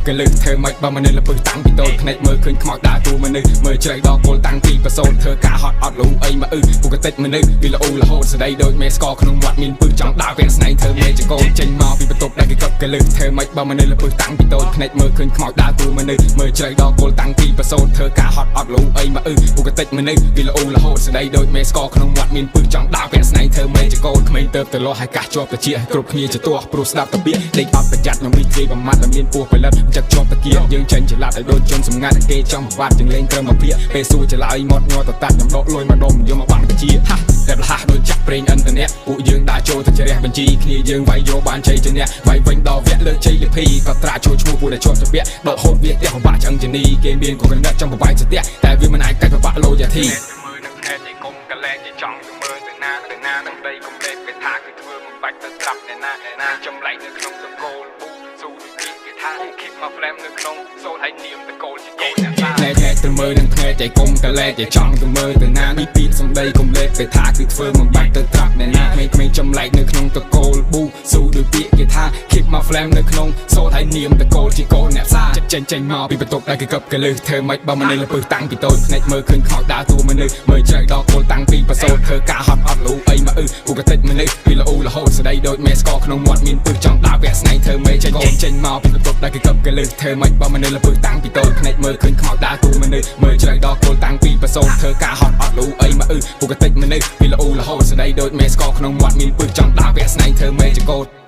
កលឹះធ្វើមិនបើមនុស្សលពឹសតាំងពីតូចភ្នែកមើលឃើញខ្មោចដើរទូមនុស្សមើលជ្រៅដល់គល់តាំងពីប្រសូតធ្វើការហត់អត់លូអីមកពុកតិចមនុស្សពីល្អរហូតស្ដីដូចមេស្កក្នុងមាត់មានពឹសចង់ដើរវាស្នៃធ្វើមេចកូនចេញមកពីបន្ទប់ដែលគេកឹបកលឹះធ្វើមិនបើមនុស្សលពឹសតាំងពីតូចភ្នែកមើលឃើញខ្មោចដើរទូមនុស្សមើលជ្រៅដល់គល់តាំងពីប្រសូតធ្វើការហត់អត់លូអីមកពុកតិចមនុស្សពីល្អរហូតស្ដីដូចមេស្កក្នុងមាត់មានពឹសចង់ដើរវាស្នៃធ្វើមេចកូនក្មេងទៅទៅលោះឲ្យកាសជាប់តាជាគ្រប់គ្នាជាទាស់ព្រោះស្ដាប់តាពីដេកអត់ប្រយ័ត្ននឹងវិធីបំមាត់ដែលមានពោះផលិតចាក់ជាប់តាគៀយើងចេញច្រឡាត់ឲ្យដូចជនសម្ងាត់គេចង់ប្រវត្តិយើងលេងត្រឹមមកភាកពេលសួរច្រឡៃមាត់ញ័រតតាត់ខ្ញុំដកលុយមកដុំយកមកបាំងតាជាហាតែលះដូចចាក់ប្រេងអិនតអ្នកពួកយើងដើរចូលទៅជ្រះបញ្ជីគ្នាយើងវាយយកបានជ័យជំនះវាយវិញដល់វគ្គលើជ័យលិភីក៏ត្រាចូលឈ្មោះពួកដែលជាប់ជាពាក់ដកហូតវាផ្ទះពិបាកឆ្អឹងជនីគេមានគោលគំនិតចង់ប្រវាយស្ទះតែវាមិនអាចកាច់ពិបាកលោយាធីមើលនឹងខែជ័យកុំកលែងជ័យចង់មើលទៅណានឹងដីកុំលេខគេថាគឺធ្វើមិនបាច់ទៅស្ដាប់អ្នកណាចម្លែកនៅក្នុងតកូលប៊ូស៊ូទីគេថាគិតមកផ្លែមនៅក្នុងសូនឲ្យនាមតកូលជាកូនអ្នកសាតែទៅមើលនឹងថ្ងៃជ័យកុំកលែងជ័យចង់ទៅមើលទៅណានេះពីសំដីកុំលេខគេថាគឺធ្វើមិនបាច់ទៅស្ដាប់អ្នកណាក្មេងចម្លែកនៅក្នុងតកូលប៊ូស៊ូដូចពាក្យគេថាគិតមកផ្លែមនៅក្នុងសូនឲ្យនាមតកូលជាកូនអ្នកសាចេញមកពីបន្ទប់ដែលគេកឹបកលឹះធ្វើមិនបើមនុស្សលពឹសតាំងពីតូចភ្នែកមើលឃើញខ្មោចដើរតួមនុស្សមើលជ្រៅដល់គល់តាំងពីប្រសូតធ្វើការហត់អត់លូអីមកពុកតិចមនុស្សពីល្អរហូតស្ដីដូចមេស្កក្នុងមាត់មានពឹសចង់ដើរវាស្នៃធ្វើមេចេញមកពីបន្ទប់ដែលគេកឹបកលឹះធ្វើមិនបើមនុស្សលពឹសតាំងពីតូចភ្នែកមើលឃើញខ្មោចដើរតួមនុស្សមើលជ្រៅដល់គល់តាំងពីប្រសូតធ្វើការហត់អត់លូអីមកពុកតិចមនុស្សពីល្អរហូតស្ដីដូចមេស្កក្នុងមាត់មានពឹសចង់ដើរវាស្នៃធ្វើមេចកូន